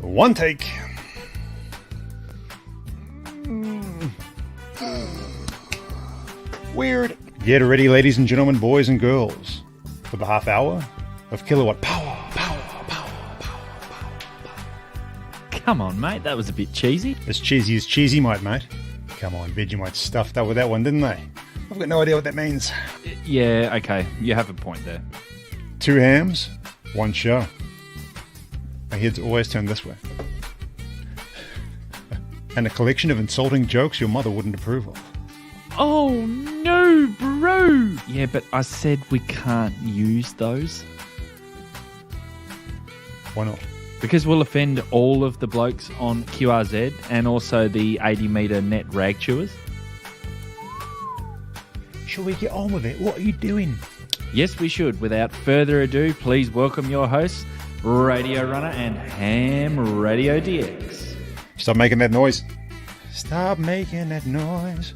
One take. Weird. Get ready, ladies and gentlemen, boys and girls, for the half hour of kilowatt power. Come on, mate. That was a bit cheesy. As cheesy, mate. Come on, Vegemite stuffed up with that one, didn't they? I've got no idea what that means. Yeah, okay. You have a point there. 2 hams, 1 show. My head's always turned this way. And a collection of insulting jokes your mother wouldn't approve of. Oh, no, bro. Yeah, but I said we can't use those. Why not? Because we'll offend all of the blokes on QRZ and also the 80-metre net rag chewers. Shall we get on with it? What are you doing? Yes, we should. Without further ado, please welcome your hosts, Radio Runner and Ham Radio DX. Stop making that noise. Stop making that noise.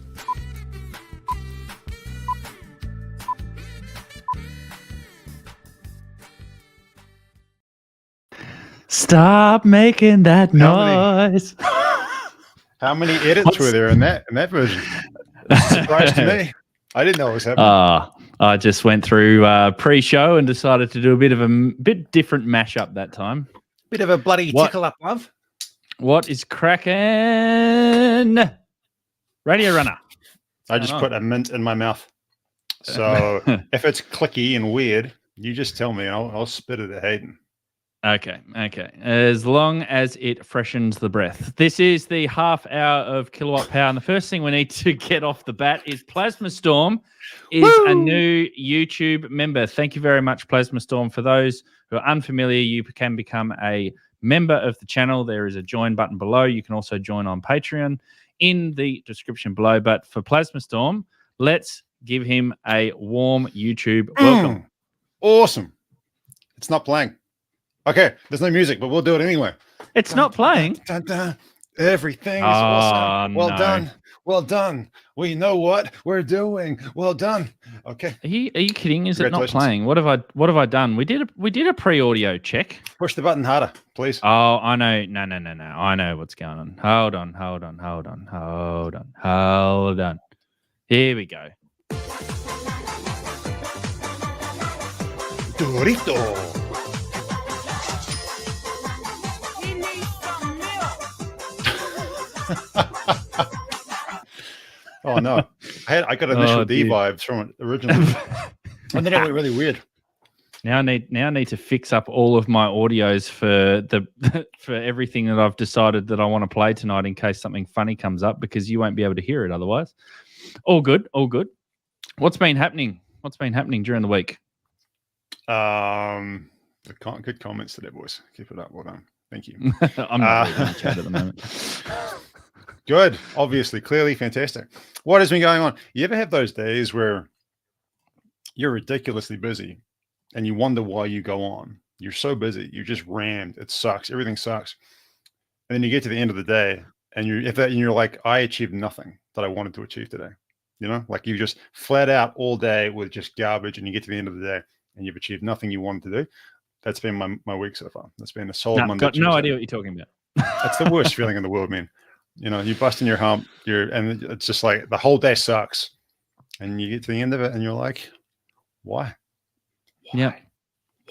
Stop making that noise. How many edits were there in that version? That's a surprise to me. I didn't know it was happening. I just went through pre-show and decided to do a bit different mashup that time. Bit of a bloody tickle up, love. What is cracking? Radio Runner. I just put a mint in my mouth. So if it's clicky and weird, you just tell me and I'll spit it at Hayden. Okay. As long as it freshens the breath. This is the half hour of kilowatt power. And the first thing we need to get off the bat is Plasma Storm is a new YouTube member. Thank you very much, Plasma Storm. For those who are unfamiliar, you can become a member of the channel. There is a join button below. You can also join on Patreon in the description below. But for Plasma Storm, let's give him a warm YouTube welcome. Awesome. It's not playing. Okay, there's no music, but we'll do it anyway. It's not playing. Dun, dun, dun. Everything is awesome. Well done. Well done. We know what we're doing. Well done. Okay. Are you kidding? Is it not playing? What have I done? We did a pre-audio check. Push the button harder, please. Oh, I know. No. I know what's going on. Hold on. Here we go. Dorito. Oh no! I got initial D vibes from it originally, and then it went really weird. Now I need to fix up all of my audios for everything that I've decided that I want to play tonight in case something funny comes up, because you won't be able to hear it otherwise. All good. What's been happening during the week? Good comments today, boys. Keep it up. Well done. Thank you. I'm not reading the chat at the moment. Good. Obviously, clearly, fantastic. What has been going on? You ever have those days where you're ridiculously busy and you wonder why you go on? You're so busy. You're just rammed. It sucks. Everything sucks. And then you get to the end of the day and you're like, I achieved nothing that I wanted to achieve today. You know, like you just flat out all day with just garbage, and you get to the end of the day and you've achieved nothing you wanted to do. That's been my week so far. That's been a solid Monday. Got no idea what you're talking about. That's the worst feeling in the world, man. You know, you're busting your hump, and it's just like the whole day sucks. And you get to the end of it and you're like, why? Yep.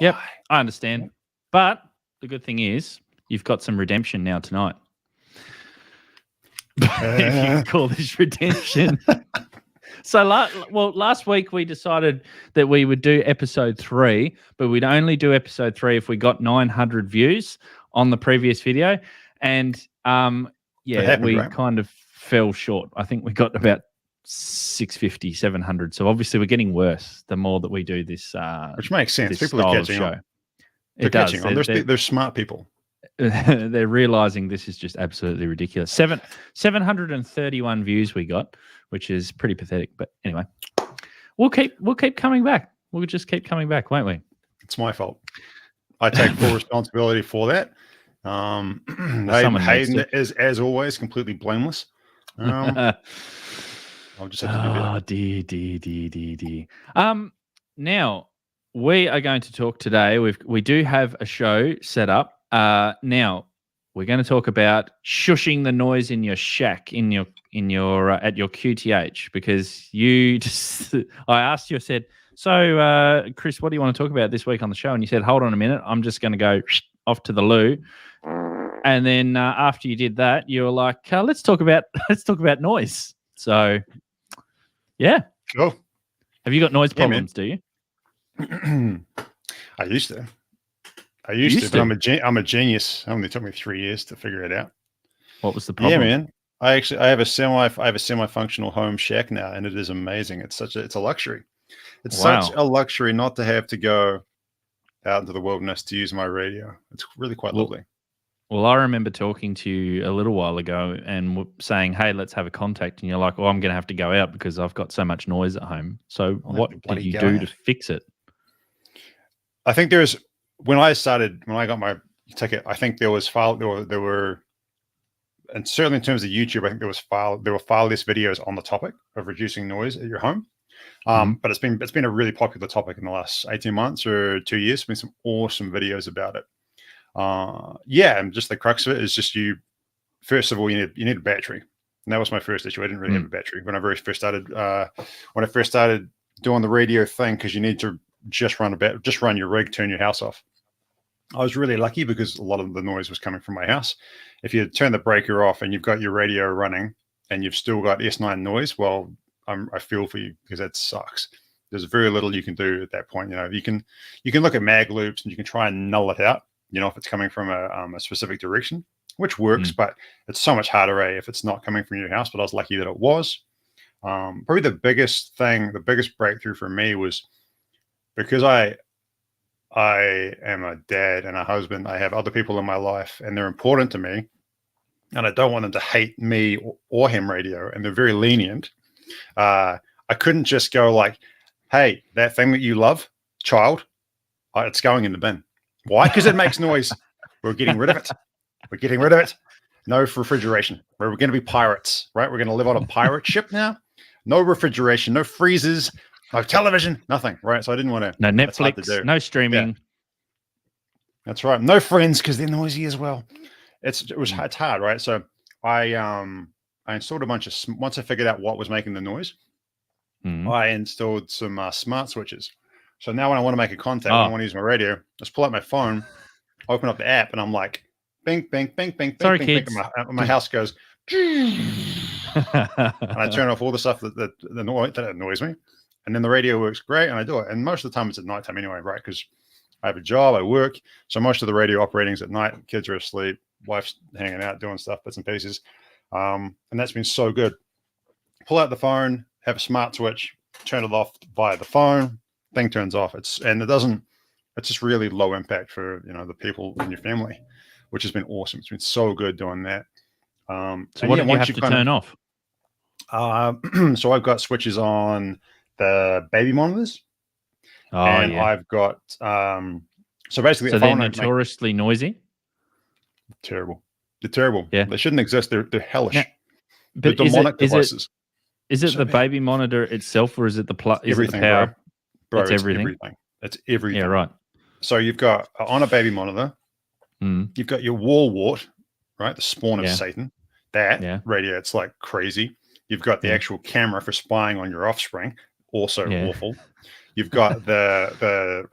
I understand. But the good thing is you've got some redemption now tonight. If you can call this redemption. So last week we decided that we would do episode 3, but we'd only do episode 3 if we got 900 views on the previous video. And we kind of fell short. I think we got about 650, 700. So obviously we're getting worse the more that we do this. Which makes sense. People are catching on. They're catching on. They're smart people. They're realizing this is just absolutely ridiculous. 731 views we got, which is pretty pathetic. But anyway, we'll keep coming back. We'll just keep coming back, won't we? It's my fault. I take full responsibility for that. Hayden is, as always, completely blameless. I'll just have to do dear. Now we are going to talk today. We do have a show set up. Now we're going to talk about shushing the noise in your shack in your at your QTH, because you just I asked you, I said, so Chris, what do you want to talk about this week on the show? And you said, hold on a minute, I'm just going to go off to the loo. And then after you did that, you were like, let's talk about noise. So yeah, Cool. have you got noise problems? Do you? I used to. But I'm a genius. It only took me 3 years to figure it out. What was the problem? Yeah, man. I have a semi-functional home shack now, and it is amazing. It's a luxury. It's such a luxury not to have to go out into the wilderness to use my radio. It's really quite lovely. Well, I remember talking to you a little while ago and saying, hey, let's have a contact. And you're like, I'm going to have to go out because I've got so much noise at home. So what did you do to fix it? I think when I got my ticket, I think there were, and certainly in terms of YouTube, I think there were far less videos on the topic of reducing noise at your home. But it's been a really popular topic in the last 18 months or 2 years. There's been some awesome videos about it. And just the crux of it is just first of all, you need a battery. And that was my first issue. I didn't really have a battery when I first started doing the radio thing, because you need to just run your rig, turn your house off. I was really lucky because a lot of the noise was coming from my house. If you turn the breaker off and you've got your radio running and you've still got S9 noise, well, I feel for you, because that sucks. There's very little you can do at that point. You can look at mag loops and you can try and null it out, if it's coming from a specific direction, which works, but it's so much harder if it's not coming from your house. But I was lucky that it was. Probably the biggest breakthrough for me was because I am a dad and a husband. I have other people in my life and they're important to me, and I don't want them to hate me or ham radio, and they're very lenient. I couldn't just go like, hey, that thing that you love, child, it's going in the bin. Why? Because it makes noise. We're getting rid of it. No refrigeration. We're going to be pirates, right? We're going to live on a pirate ship now. No refrigeration, no freezers, no television, nothing, right? So I didn't want to. No Netflix, no streaming. Yeah. That's right. No friends, because they're noisy as well. It's hard, right? So I installed a bunch of, once I figured out what was making the noise, I installed some smart switches. So now when I want to make a contact, when I want to use my radio, just pull out my phone, open up the app, and I'm like, bing, bing, bing, bing, Sorry, bing, kids. bing. And my house goes, and I turn off all the stuff that annoys me. And then the radio works great, and I do it. And most of the time it's at nighttime anyway, right? Because I have a job, I work. So most of the radio operating is at night. Kids are asleep, wife's hanging out, doing stuff, bits and pieces. And that's been so good. Pull out the phone, have a smart switch, turn it off via the phone, thing turns off. It's just really low impact for the people in your family, which has been awesome. It's been so good doing that. So what did you have to turn off? So I've got switches on the baby monitors. I've got so basically, so they're notoriously noisy. Terrible. They're terrible. Yeah, they shouldn't exist. They're hellish. Yeah. They're demonic devices. Is it the baby monitor itself, or is it the everything, power? Bro, it's everything. It's everything. Yeah, right. So you've got on a baby monitor, you've got your wall wart, right? The spawn of Satan. That radiates like crazy. You've got the actual camera for spying on your offspring, also awful. You've got the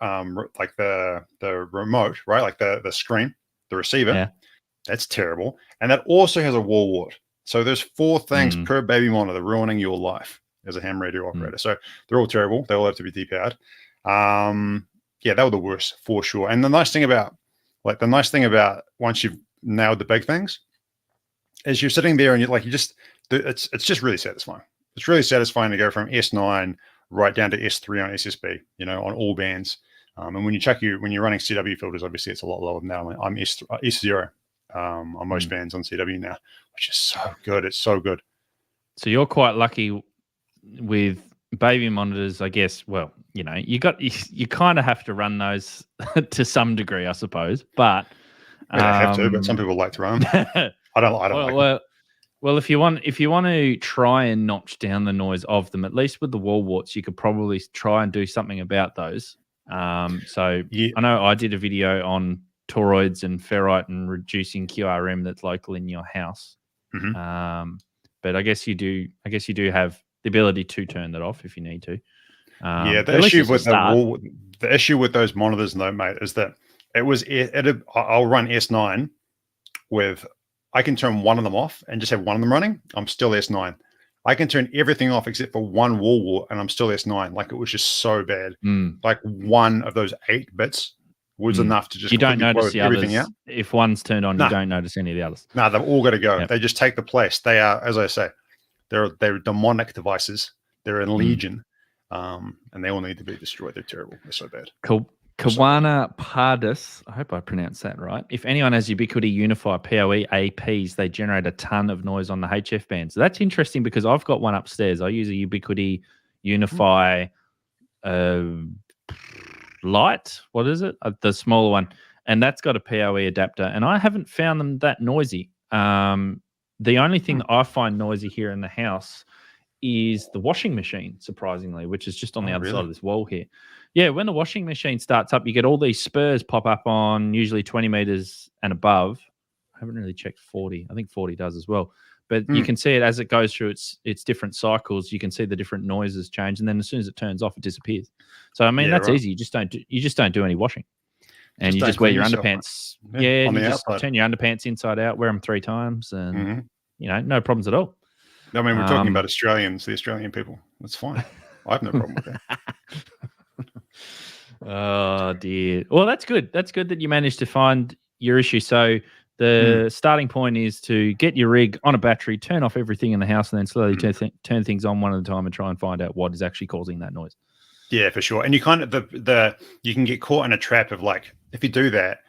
remote, right? Like the screen, the receiver. Yeah. That's terrible. And that also has a wall wart. So there's 4 things per baby monitor ruining your life as a ham radio operator. So they're all terrible. They all have to be depowered. They were the worst for sure. And the nice thing about once you've nailed the big things is you're sitting there and it's just really satisfying. It's really satisfying to go from S9 right down to S3 on SSB, on all bands. And when you're running CW filters, obviously it's a lot lower than that. I'm S0 on most bands on CW now, which is so good. It's so good. So you're quite lucky with baby monitors, I guess. Well, you kind of have to run those to some degree, I suppose. But I have to. But some people like to run them. I don't like them. Well, if you want to try and notch down the noise of them, at least with the wall warts, you could probably try and do something about those. I know I did a video on toroids and ferrite and reducing QRM that's local in your house. Mhm. But I guess you do have the ability to turn that off if you need to. Yeah, the at least issue it's a with start. the issue with those monitors, though, mate, is that I'll run S9 with, I can turn one of them off and just have one of them running. I'm still S9. I can turn everything off except for one wall, and I'm still S9. Like, it was just so bad. Like, one of those 8 bits was enough to just You don't completely blow notice the everything others. out. If one's turned on, Nah. you don't notice any of the others. No, they've all got to go. Yep. They just take the place. They are, as I say, they're demonic devices. They're in legion, and they all need to be destroyed. They're terrible. They're so bad. Kawana Pardis, I hope I pronounced that right. If anyone has Ubiquiti Unify PoE APs, they generate a ton of noise on the HF band. So that's interesting because I've got one upstairs. I use a Ubiquiti Unify Lite. What is it? The smaller one. And that's got a PoE adapter. And I haven't found them that noisy. The only thing that I find noisy here in the house is the washing machine, surprisingly, which is just on the other side of this wall here. Yeah, when the washing machine starts up, you get all these spurs pop up on usually 20 meters and above. I haven't really checked 40. I think 40 does as well. But you can see it as it goes through its different cycles. You can see the different noises change, and then as soon as it turns off, it disappears. So I mean, that's easy. You just don't do any washing, and you just wear your underpants. Yeah, you just turn your underpants inside out, wear them 3 times, and no problems at all. I mean, we're talking about Australians, the Australian people. That's fine. I have no problem with that. Oh dear. Well, that's good. That's good that you managed to find your issue. So the starting point is to get your rig on a battery, turn off everything in the house, and then slowly turn things on one at a time and try and find out what is actually causing that noise. Yeah, for sure. And you kind of you can get caught in a trap of, like, if you do that,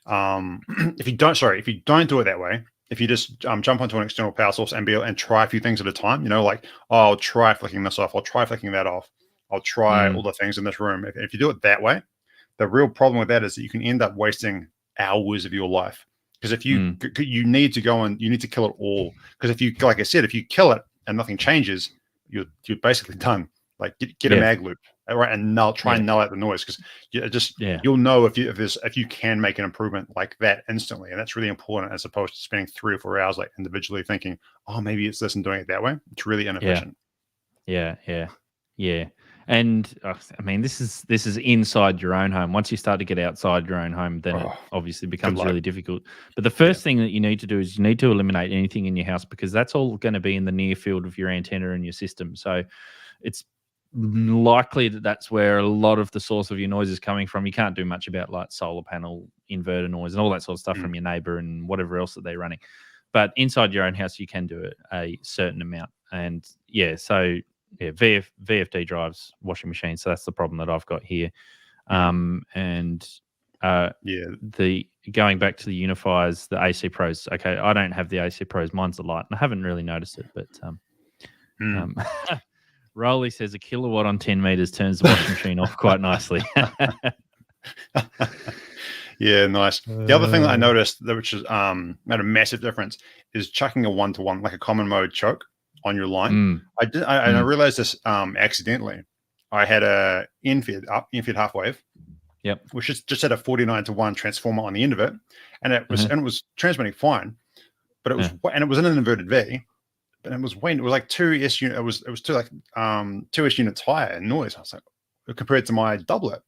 if you don't do it that way, if you just jump onto an external power source and try a few things at a time, like, I'll try flicking this off, I'll try flicking that off, I'll try all the things in this room. If you do it that way, the real problem with that is that you can end up wasting hours of your life. Because if you need to go and you need to kill it all. Because if you, like I said, if you kill it and nothing changes, you're basically done. Like, get a mag loop, right, and try and null out the noise, because you'll know if you can make an improvement like that instantly, and that's really important, as opposed to spending 3 or 4 hours like individually thinking, oh, maybe it's this, and doing it that way. It's really inefficient. Yeah. And I mean, this is inside your own home. Once you start to get outside your own home, then it obviously becomes really difficult. But the first thing that you need to do is you need to eliminate anything in your house, because that's all going to be in the near field of your antenna and your system. So it's likely that's where a lot of the source of your noise is coming from. You can't do much about, like, solar panel, inverter noise, and all that sort of stuff from your neighbor and whatever else that they're running. But inside your own house, you can do a certain amount. And VFD drives washing machines. So that's the problem that I've got here. The going back to the unifiers, the AC Pros. Okay, I don't have the AC Pros. Mine's the Lite, and I haven't really noticed it. But Rolly says a kilowatt on 10 meters turns the washing machine off quite nicely. Yeah, nice. The other thing that I noticed, which is made a massive difference, is chucking a 1-to-1, like a common mode choke, on your line. I realized this accidentally. I had a in-feed half wave, which is just had a 49-to-1 transformer on the end of it, and it was transmitting fine, but it was and it was in an inverted V. And it was like 2S unit. It was 2S units higher in noise. I was like, compared to my doublet,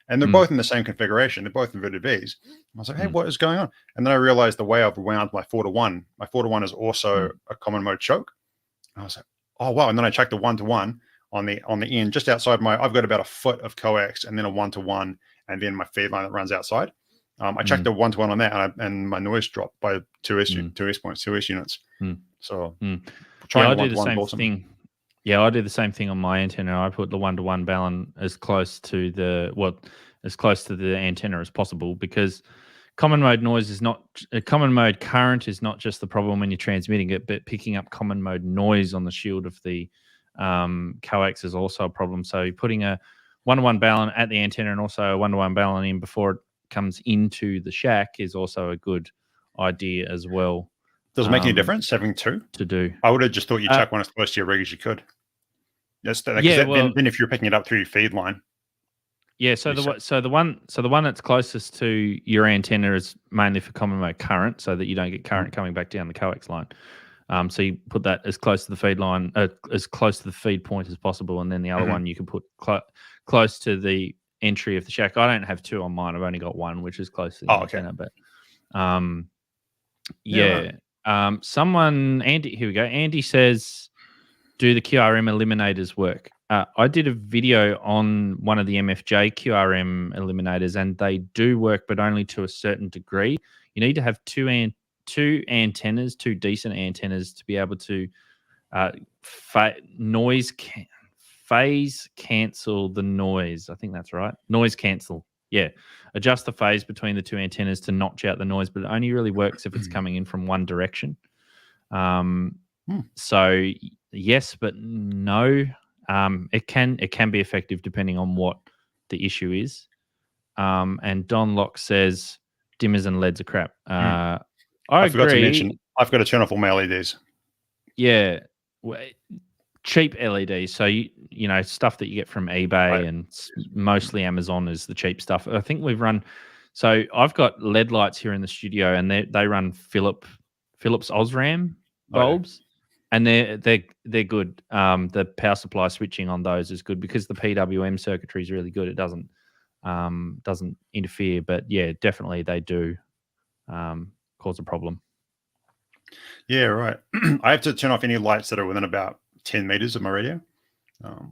and they're both in the same configuration. They're both inverted Vs. I was like, hey, what is going on? And then I realized the way I've wound my 4-to-1. My 4-to-1 is also a common mode choke. And I was like, oh wow. And then I checked the 1-to-1 on the end, just outside I've got about a foot of coax, and then a 1-to-1, and then my feed line that runs outside. I checked the 1-to-1 on that, and my noise dropped by 2S units. So I do the same thing. Yeah, I do the same thing on my antenna. I put the 1-to-1 balun as close to the antenna as possible, because common mode noise is not common mode current is not just the problem when you're transmitting it, but picking up common mode noise on the shield of the coax is also a problem. So putting a 1-to-1 balun at the antenna and also a 1-to-1 balun in before it comes into the shack is also a good idea as well. Does it make any difference having 2 to do? I would have just thought you chuck one as close to your rig as you could. Then if you're picking it up through your feed line. Yeah, so the one that's closest to your antenna is mainly for common mode current, so that you don't get current coming back down the coax line. So you put that as close to the feed line, as close to the feed point as possible, and then the other one you can put close to the entry of the shack. I don't have two on mine; I've only got one, which is close to the antenna. But someone, Andy, here we go. Andy says, "Do the QRM eliminators work?" I did a video on one of the MFJ QRM eliminators, and they do work, but only to a certain degree. You need to have two antennas, two decent antennas, to be able to phase cancel the noise. I think that's right. Noise cancel. Yeah. Adjust the phase between the two antennas to notch out the noise, but it only really works if it's coming in from one direction. So yes, but no. It can be effective depending on what the issue is. And Don Locke says dimmers and LEDs are crap. I forgot to agree. mention, I've got to turn off all my LEDs. Yeah, cheap LEDs. So you know, stuff that you get from eBay and mostly Amazon is the cheap stuff. I think we've run. So I've got LED lights here in the studio, and they run Philips Osram bulbs. And they're good. The power supply switching on those is good because the PWM circuitry is really good. It doesn't interfere, but yeah, definitely they do cause a problem. Yeah, right. I have to turn off any lights that are within about 10 meters of my radio.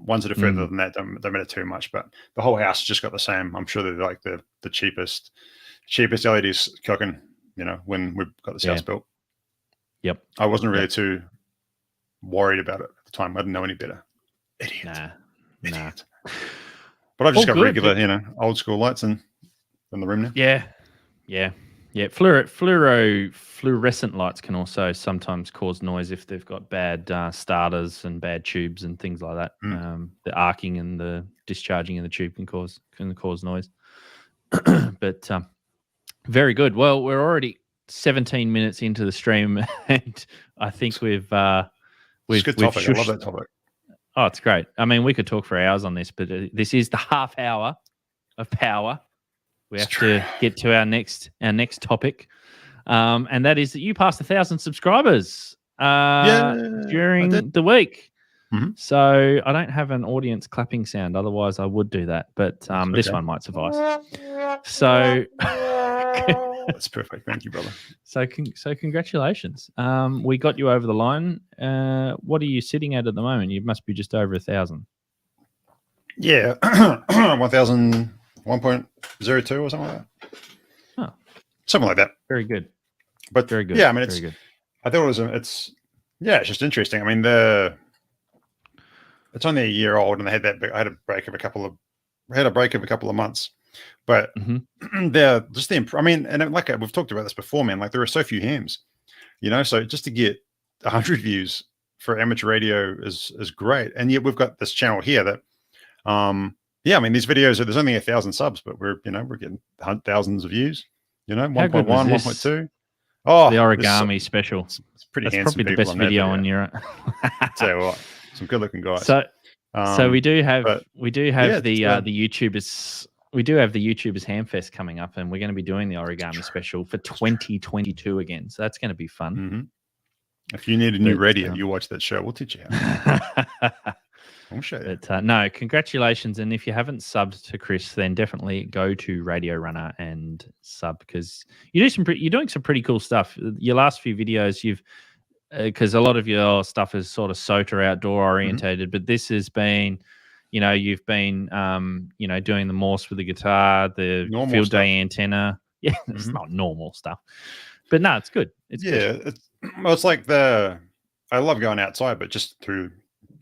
Ones that are further than that don't matter too much. But the whole house just got the same. I'm sure they're like the cheapest LEDs cooking. You know, when we got this house built. Yep. I wasn't really too worried about it at the time. I didn't know any better. Idiot. Nah. But I've just got regular, you know, old school lights in the room now. Yeah. Fluorescent lights can also sometimes cause noise if they've got bad starters and bad tubes and things like that. The arcing and the discharging in the tube can cause noise. But very good. Well, we're already 17 minutes into the stream, and I think we've it's a good topic. I love that topic. Oh, it's great. I mean, we could talk for hours on this, but this is the half hour of power. We have to get to our next topic, and that is that you passed 1,000 subscribers during the week. So I don't have an audience clapping sound. Otherwise, I would do that, but this one might suffice. So that's perfect. Thank you, brother. So congratulations. We got you over the line. What are you sitting at the moment? You must be just over 1,000. Yeah, 1,000, 1.02 or something like that. Oh, something like that. Very good. But very good. Yeah, I mean, very good. I thought it's just interesting. I mean, it's only a year old, and they had I had a break of a couple of months. But they're just I mean, and like we've talked about this before, man. Like there are so few hams, you know. So just to get 100 views for amateur radio is great. And yet we've got this channel here that, I mean, these videos there's only 1,000 subs, but we're getting thousands of views. You know, 1.1, 1.2. Oh, the origami special. It's pretty. That's handsome probably the best video on your. Tell you what, some good-looking guys. So we do have the YouTubers. We do have the YouTubers Hamfest coming up, and we're going to be doing the origami special for 2022 again. So that's going to be fun. If you need a new radio, you watch that show. We'll teach you how. I'll show you. But no, congratulations. And if you haven't subbed to Chris, then definitely go to Radio Runner and sub, because you're doing some pretty cool stuff. Your last few videos, because a lot of your stuff is sort of SOTA outdoor orientated, but this has been, you've been, doing the Morse with the guitar, the normal field stuff. Day antenna. Yeah, it's not normal stuff, but no, it's good. It's good. It's like I love going outside, but just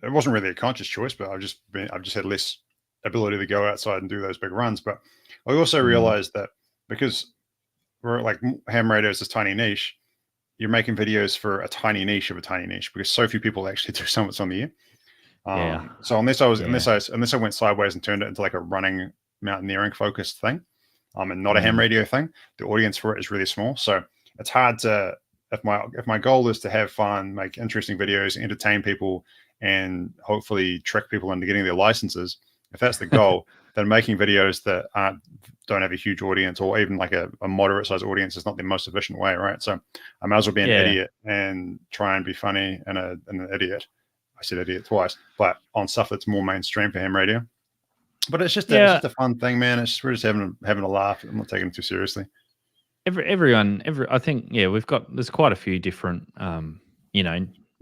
it wasn't really a conscious choice, but I've just had less ability to go outside and do those big runs. But I also realized that because we're like ham radio is this tiny niche, you're making videos for a tiny niche of a tiny niche, because so few people actually do summits on the air. So unless I went sideways and turned it into like a running mountaineering focused thing, and not a ham radio thing, the audience for it is really small. So it's hard to, if my goal is to have fun, make interesting videos, entertain people, and hopefully trick people into getting their licenses, if that's the goal, that are making videos that don't have a huge audience, or even like a moderate sized audience is not the most efficient way, right? So I might as well be an idiot and try and be funny and an idiot. I said idiot twice, but on stuff that's more mainstream for ham radio. But it's just a fun thing, man. It's just, we're just having a laugh. I'm not taking it too seriously. I think there's quite a few different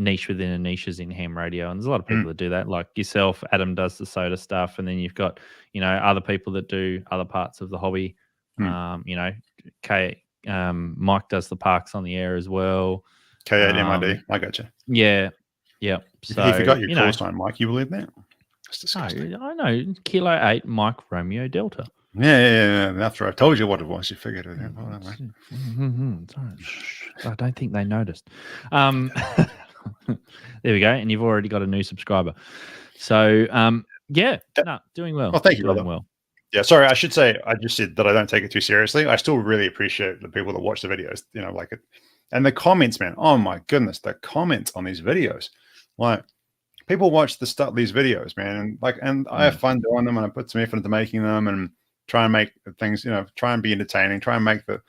niche within a niches in ham radio, and there's a lot of people that do that, like yourself. Adam does the soda stuff, and then you've got other people that do other parts of the hobby. Mike does the parks on the air as well. K8 MID, I gotcha. Yeah. So you forgot your call sign, Mike. You believe that? That's disgusting. I know. Kilo 8 Mike Romeo Delta. Yeah. That's right. I told you what it was. You figured it out. I don't think they noticed. There we go. And you've already got a new subscriber. So, doing well. Well, thank you, brother. Well. Yeah, sorry. I should say, I just said that I don't take it too seriously. I still really appreciate the people that watch the videos, like it. And the comments, man. Oh my goodness, the comments on these videos. Like, people watch these videos, man, and I have fun doing them, and I put some effort into making them, and try and make things, try and be entertaining,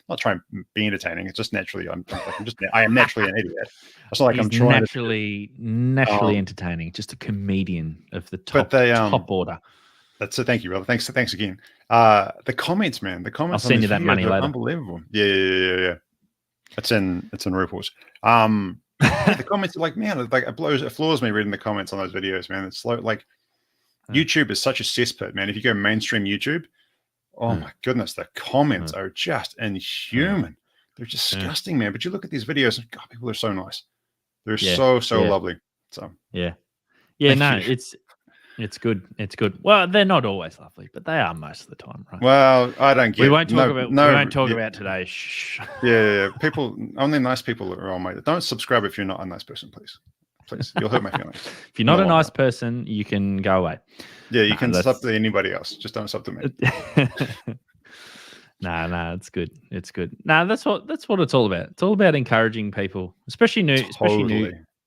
not try and be entertaining. It's just naturally, I am naturally an idiot. It's not like I'm trying naturally entertaining, just a comedian of the top order. That's it. Thank you, brother. Thanks again. The comments, man. The comments. I'll send you that money later. Unbelievable. Yeah. It's in RuPaul's. The comments are like, man, it floors me reading the comments on those videos, man. It's slow. Like, YouTube is such a cesspit, man. If you go mainstream YouTube, oh my goodness, the comments are just inhuman. They're disgusting, man. But you look at these videos, and God, people are so nice. They're so lovely. So it's good. It's good. Well, they're not always lovely, but they are most of the time, right? Well, I don't get. We won't talk about today. Shh. Yeah. People, only nice people are on my. Don't subscribe if you're not a nice person, please. You'll hurt my feelings. If you're not a nice person, you can go away. Yeah, you can sub to anybody else. Just don't sub to me. No, it's good. It's good. No, that's what it's all about. It's all about encouraging people, especially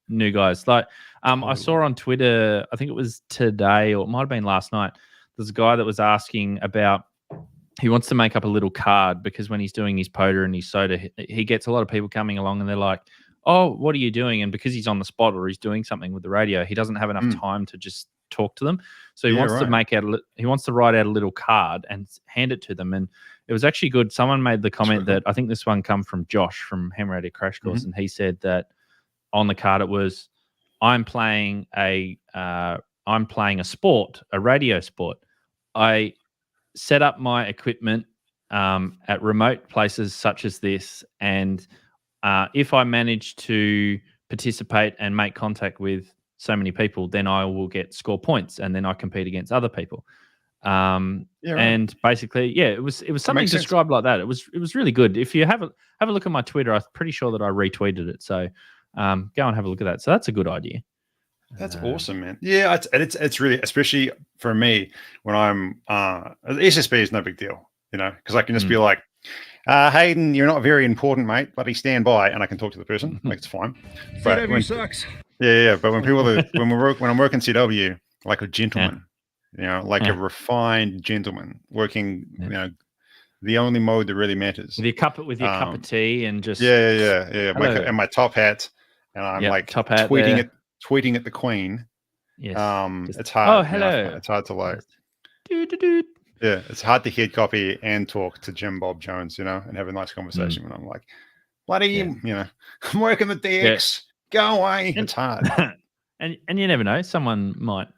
new guys. Like, I saw on Twitter, I think it was today or it might have been last night. There's a guy that was asking about. He wants to make up a little card because when he's doing his poda and his soda, he gets a lot of people coming along and they're like, "Oh, what are you doing?" And because he's on the spot or he's doing something with the radio, he doesn't have enough time to just talk to them. So he wants to he wants to write out a little card and hand it to them. And it was actually good. Someone made the comment that I think this one come from Josh from Ham Radio Crash Course, and he said that on the card it was, I'm playing a sport, a radio sport. I set up my equipment at remote places such as this, and if I manage to participate and make contact with so many people, then I will score points, and then I compete against other people. And basically, it was something described like that. It was really good. If you have a look at my Twitter, I'm pretty sure that I retweeted it. So go and have a look at that. So that's a good idea. That's awesome, man. Yeah, it's really, especially for me when I'm SSB is no big deal, because I can just be like, Hayden, you're not very important, mate. Bloody stand by, and I can talk to the person. Like, it's fine. But CW sucks. Yeah. But when I'm working CW, like a gentleman, like a refined gentleman working, the only mode that really matters. With your cup of tea and just and my top hat, and I'm like top hat tweeting at the Queen. Yes. It's hard. Oh, hello. It's hard to like. Dude. Yeah, it's hard to head copy and talk to Jim Bob Jones, and have a nice conversation when I'm like, bloody, I'm working the DX. Go away. It's hard. and you never know. Someone might,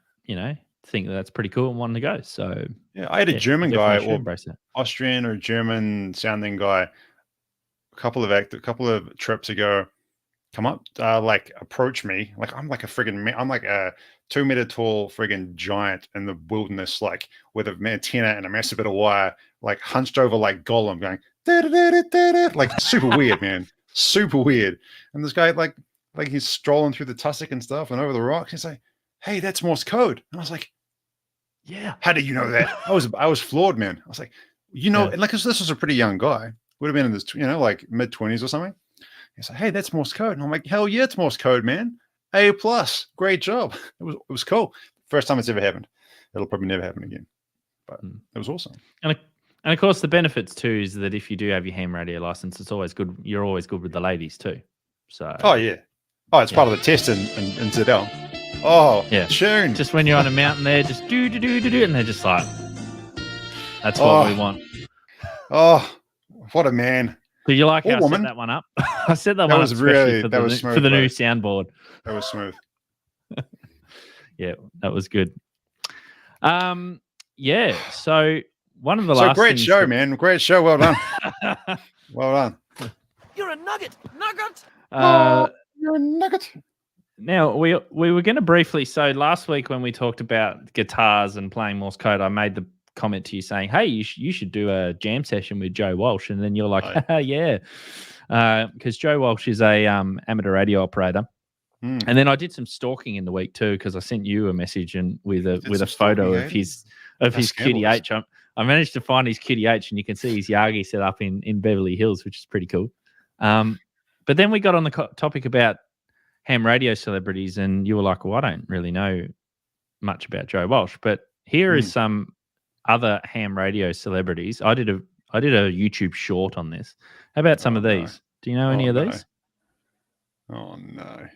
think that's pretty cool and want to go. So I had a German guy or embrace it. Austrian or German sounding guy a couple of trips ago come up, approach me. Like, I'm like a 2 meter tall friggin' giant in the wilderness, like with an antenna and a massive bit of wire, like hunched over like Gollum, going like super weird, man, super weird. And this guy like he's strolling through the tussock and stuff and over the rocks. He's like, "Hey, that's Morse code." And I was like, "Yeah, how do you know that?" I was floored, man. I was like, and like, 'cause this was a pretty young guy, would have been in his like mid-20s or something. He's like, "Hey, that's Morse code." And I'm like, "Hell yeah, it's Morse code, man. A+, great job." It was cool. First time it's ever happened. It'll probably never happen again. but it was awesome. And of course, the benefits too is that if you do have your ham radio license, it's always good. You're always good with the ladies too. So. Oh yeah. Oh, it's part of the test in ZL. Oh, yeah. tune. Just when you're on a mountain there, just do, and they're just like, that's what we want. Oh, what a man. Do you like how I set that one up? I set that one up especially for the new soundboard. That was smooth. Yeah, that was good. Yeah, so one of the last great show, man. Great show. Well done. Well done. You're a nugget. You're a nugget. Now, we were going to briefly, so last week when we talked about guitars and playing Morse code, I made the comment to you saying, hey, you should do a jam session with Joe Walsh. And then you're like, yeah. Because Joe Walsh is a amateur radio operator. And then I did some stalking in the week too, because I sent you a message and with a photo of his QTH. I managed to find his QTH, and you can see his Yagi set up in Beverly Hills, which is pretty cool. But then we got on the topic about ham radio celebrities, and you were like, well, I don't really know much about Joe Walsh, but here is some other ham radio celebrities. I did a YouTube short on this. How about some of these? No. Do you know any of these? Oh no.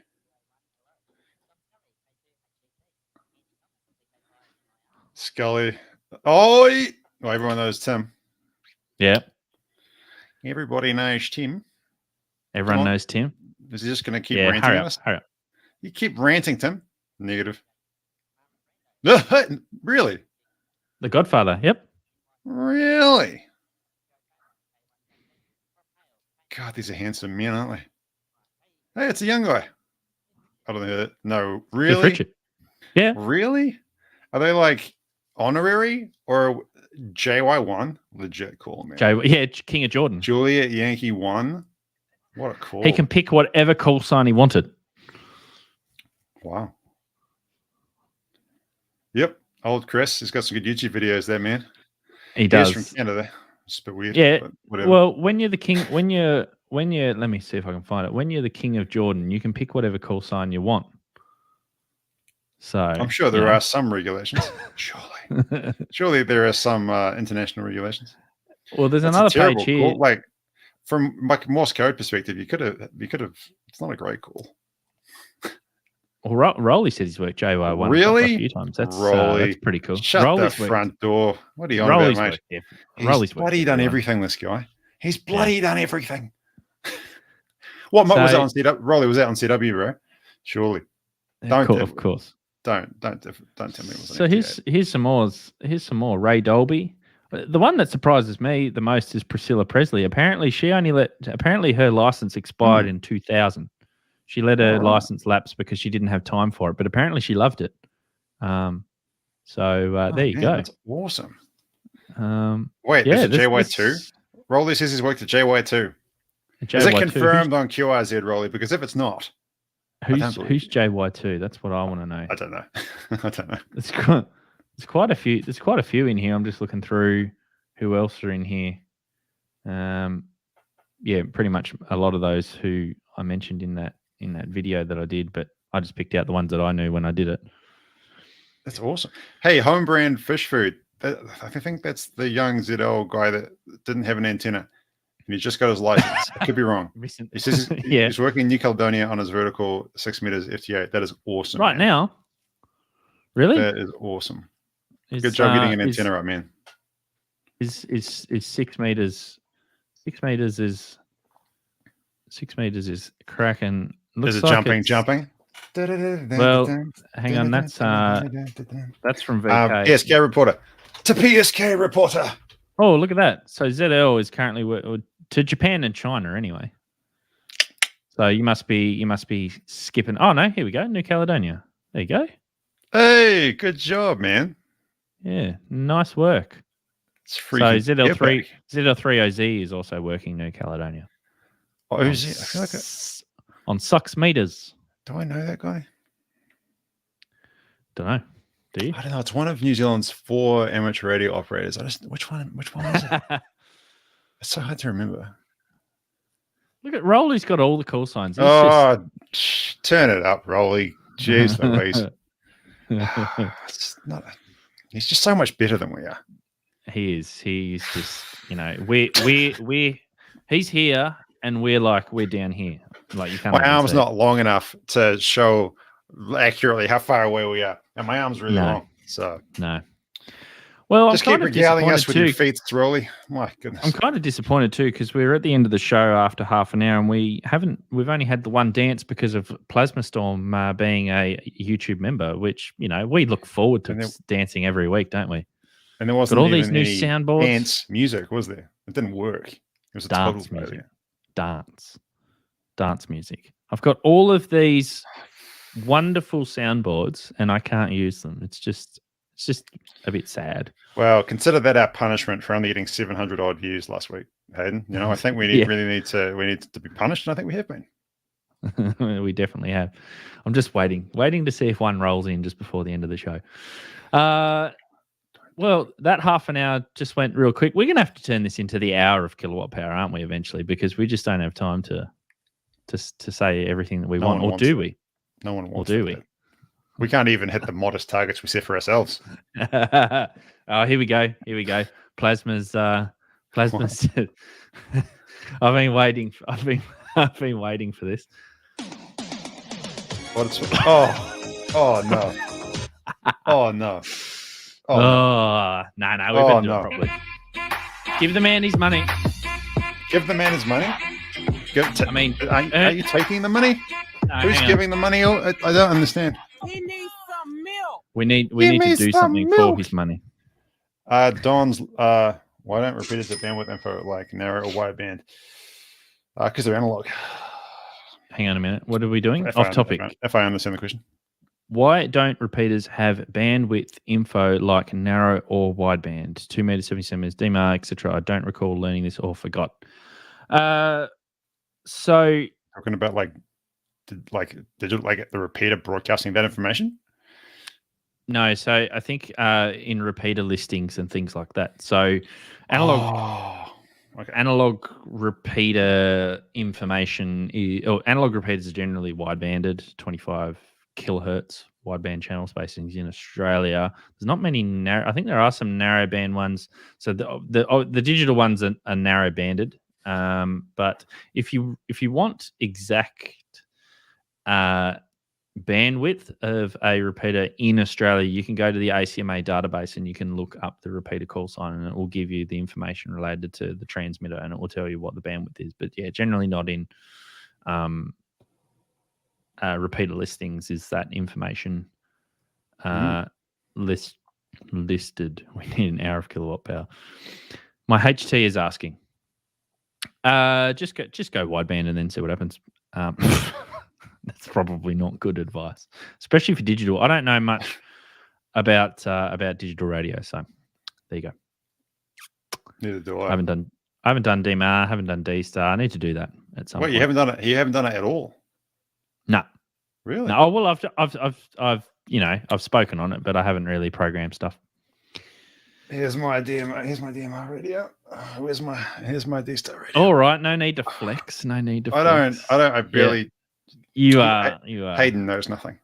Scully. Oh, everyone knows Tim. Yeah. Everybody knows Tim. Everyone knows Tim. Is he just going to keep ranting? Hurry up. You keep ranting, Tim. Negative. Really? The Godfather. Yep. Really? God, these are handsome men, aren't they? Hey, it's a young guy. I don't know. No, really? Yeah. Really? Are they like honorary or JY1? Legit cool, man. King of Jordan. Juliet Yankee 1. What a call. He can pick whatever call sign he wanted. Wow. Yep. Old Chris. He's got some good YouTube videos there, man. He does. He's from Canada. It's a bit weird. Yeah. But whatever. Well, when you're the king, when you're, let me see if I can find it. When you're the king of Jordan, you can pick whatever call sign you want. So I'm sure there are some regulations. Surely there are some international regulations. Well, there's another page here. Call. Like from like Morse code perspective, you could have. It's not a great call. Well, Rolly said he's worked JY1 really a few times. That's pretty cool. Shut Rolly's the front door. What are you on about, mate? He's bloody done everything. This guy. He's bloody done everything. What was that on CW? Rolly was that on CW, bro? Surely. Of course. Don't tell me. It was so here's some more. Ray Dolby. The one that surprises me the most is Priscilla Presley. Apparently, her license expired in 2000. She let her license lapse because she didn't have time for it, but apparently she loved it. There you go. That's awesome. Wait, this is JY2? Rolly says he's worked at JY2. Is it confirmed on QRZ, Rolly? Because if it's not, who's JY2? That's what I want to know. I don't know. I don't know. There's quite a few. There's quite a few in here. I'm just looking through who else are in here. Pretty much a lot of those who I mentioned in that video that I did, but I just picked out the ones that I knew when I did it. That's awesome. Hey, home brand fish food. I think that's the young ZL guy that didn't have an antenna and he just got his license. I could be wrong. He says he's working in New Caledonia on his vertical 6 meters FT8. That is awesome. Right now? Really? That is awesome. Good job getting an antenna right, man. Is 6 meters? 6 meters is 6 meters is cracking. Is it jumping? Well, hang on. That's from VK. PSK reporter. To PSK reporter. Oh, look at that. So ZL is currently to Japan and China anyway. So you must be skipping. Oh no, here we go. New Caledonia. There you go. Hey, good job, man. Yeah, nice work. So ZL3 OZ is also working New Caledonia. Oh, is it? I feel like on 6 meters. Do I know that guy? Don't know. Do you? I don't know. It's one of New Zealand's 4 amateur radio operators. Which one is it? It's so hard to remember. Look at Rolly's got all the call signs. Turn it up, Rolly. Jeez Louise. It's not. He's just so much better than we are. He is. He's just, he's here and we're down here. Like, you can't. My even arm's see not long enough to show accurately how far away we are, and my arm's really long. So no. Well, just I'm keep kind of regaling us with disappointed your too. feet, Rolly. My goodness. I'm kind of disappointed too because we're at the end of the show after half an hour and we've only had the one dance because of Plasma Storm being a YouTube member, which, we look forward to dancing every week, don't we? And there wasn't Got all even these new any soundboards. dance music, was there? It didn't work. It was a Dance total music. failure. Dance music. I've got all of these wonderful soundboards and I can't use them. It's just a bit sad. Well, consider that our punishment for only getting 700 odd views last week, Hayden. I think we really need to be punished, and I think we have been. We definitely have. I'm just waiting to see if one rolls in just before the end of the show. Well, that half an hour just went real quick. We're going to have to turn this into the hour of kilowatt power, aren't we, eventually? Because we just don't have time to say everything that we want. Or do we? No one wants to. Or do we? We can't even hit the modest targets we set for ourselves. Oh, here we go. Plasma's. I've been waiting. I've been waiting for this. Oh no. Oh no. No. We better do it properly. Give the man his money. Give the man his money? Are you taking the money? No, who's giving the money? I don't understand. He needs some milk. We need to do something for his money. Don's why don't repeaters at bandwidth info like narrow or wide band? Because they're analog. Hang on a minute. What are we doing? Off topic. If I understand the question. Why don't repeaters have bandwidth info like narrow or wideband? 2 meters, 70 centimeters, DMR, etc. I don't recall learning this or forgot. So talking about digital, like the repeater broadcasting that information. No, so I think in repeater listings and things like that. So analog repeater information analog repeaters are generally widebanded, 25 kilohertz wideband channel spacings in Australia. There's not many narrow. I think there are some narrow band ones. So the digital ones are narrow banded. But if you want exact bandwidth of a repeater in Australia, you can go to the ACMA database and you can look up the repeater call sign and it will give you the information related to the transmitter and it will tell you what the bandwidth is. But yeah, generally not in repeater listings is that information listed. We need an hour of kilowatt power. My HT is asking. Just go wideband and then see what happens. That's probably not good advice, especially for digital. I don't know much about digital radio, so there you go. Neither do I. I haven't done DMR, haven't done D-Star. I need to do that at some point. You haven't done it. You haven't done it at all. No. Really? No. Oh, well, I've spoken on it, but I haven't really programmed stuff. Here's my DMR. Here's my DMR radio. Here's my D-Star radio. All right. No need to flex. No need to. I don't. I barely. Yeah. You are. Hayden knows nothing.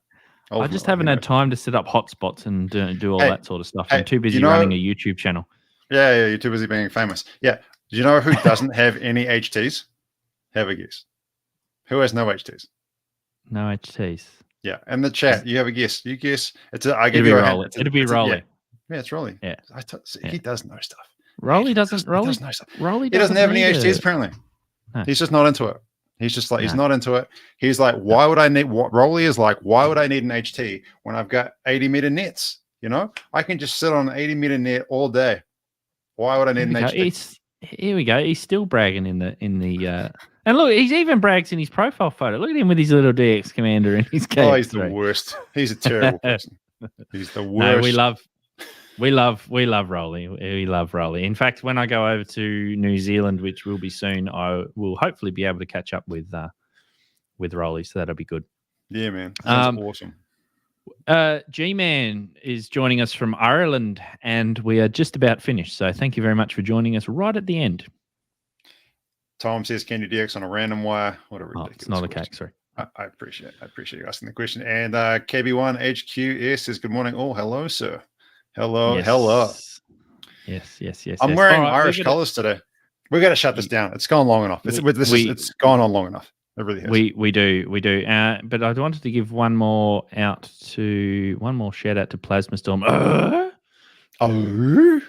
I just haven't had time to set up hotspots and do all that sort of stuff. I'm too busy running a YouTube channel. Yeah, you're too busy being famous. Yeah. Do you know who doesn't have any HTs? Have a guess. Who has no HTs? No HTs. Yeah. And the chat, you have a guess. You guess. It'll be Rolly. Yeah, it's Rolly. Yeah. He does know stuff. Rolly doesn't. Rolly does know stuff. Rolly he doesn't have any HTs apparently. No. He's just not into it. He's just like, he's not into it. He's like, why would I need what Rolly is like? Why would I need an HT when I've got 80 meter nets? I can just sit on an 80 meter net all day. Why would I need an HT? Here we go. He's still bragging in the and look, he's even brags in his profile photo. Look at him with his little DX commander and his KILOWATT. Oh, he's the worst. He's a terrible person. He's the worst. No, we love Rolly. We love Rolly. In fact, when I go over to New Zealand, which will be soon, I will hopefully be able to catch up with Rolly. So that'll be good. Yeah, man. That's awesome. G-Man is joining us from Ireland, and we are just about finished. So thank you very much for joining us right at the end. Tom says, "Can you DX on a random wire?" What a ridiculous it's not question. a cake, sorry. I appreciate you asking the question. And KB1HQS says, "Good morning, all. Hello, sir. Hello. Yes. Hello. Yes. I'm wearing All right, Irish colours today. We got to shut this down. It's gone long enough. It's gone on long enough. It really has. We do. But I wanted to give one more shout out to Plasma Storm. I haven't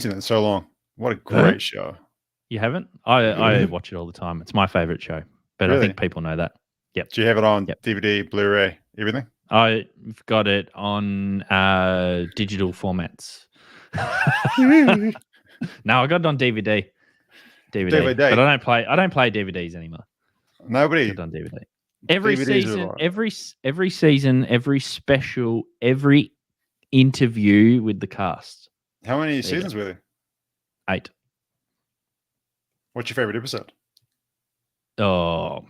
seen that in so long. What a great show. You haven't? I watch it all the time. It's my favorite show. But Really? I think people know that. Yep. Do you have it on DVD, Blu-ray, everything? I've got it on digital formats. No, I got it on DVD. DVD. But I don't play DVDs anymore. Nobody. I got it on DVD. Every DVDs season, are right. every season, every special, every interview with the cast. How many seasons were there? 8. What's your favorite episode? Oh,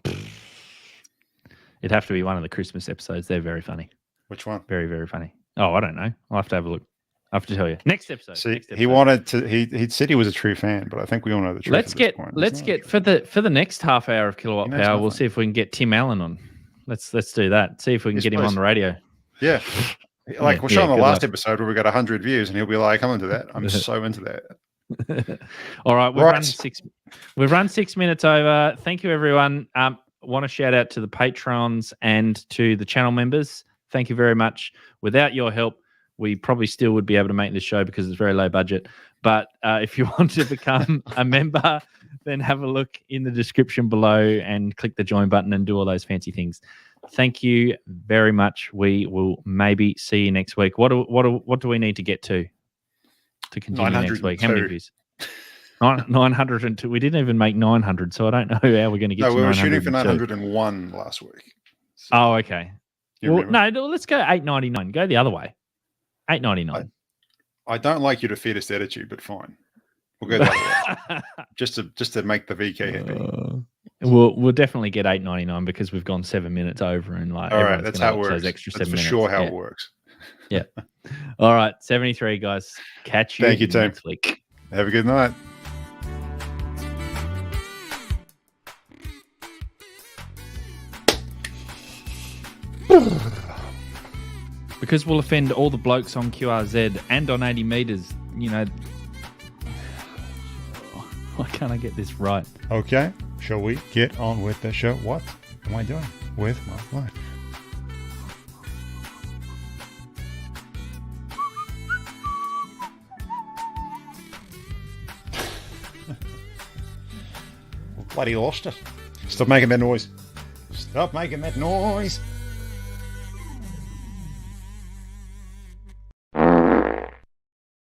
it'd have to be one of the Christmas episodes. They're very funny. Which one? Very, very funny. Oh, I don't know. I'll have to have a look. I have to tell you. Next episode. See, he wanted to. He said he was a true fan, but I think we all know the truth. Let's get for the next half hour of Kilowatt Power. We'll see if we can get Tim Allen on. Let's do that. See if we can get him on the radio. Yeah, like we'll show him the last episode where we got 100 views, and he'll be like, "I'm into that. I'm so into that." All right, we've run 6 minutes over. Thank you, everyone. Want to shout out to the patrons and to the channel members. Thank you very much. Without your help, we probably still would be able to make this show because it's very low budget. But if you want to become a member, then have a look in the description below and click the join button and do all those fancy things. Thank you very much. We will maybe see you next week. What do we need to get to continue next week? How many views? 902. We didn't even make 900, so I don't know how we're going to get to 900. No, we were shooting for 901 last week. So, oh, okay. Well, no, let's go 899. Go the other way. 899. I don't like your defeatist attitude, but fine. We'll go the other way. Just to make the VK happy. We'll definitely get 899 because we've gone 7 minutes over and like. All right, that's how it works. Those extra 7 minutes. Sure, how it works. Yeah. All right, 73 guys. Catch you. Thank you, team. Next week. Have a good night. Because we'll offend all the blokes on QRZ and on 80 meters, you know. Why can't I get this right? Okay, shall we get on with the show? What am I doing with my life? Bloody lost it. Stop making that noise. Stop making that noise.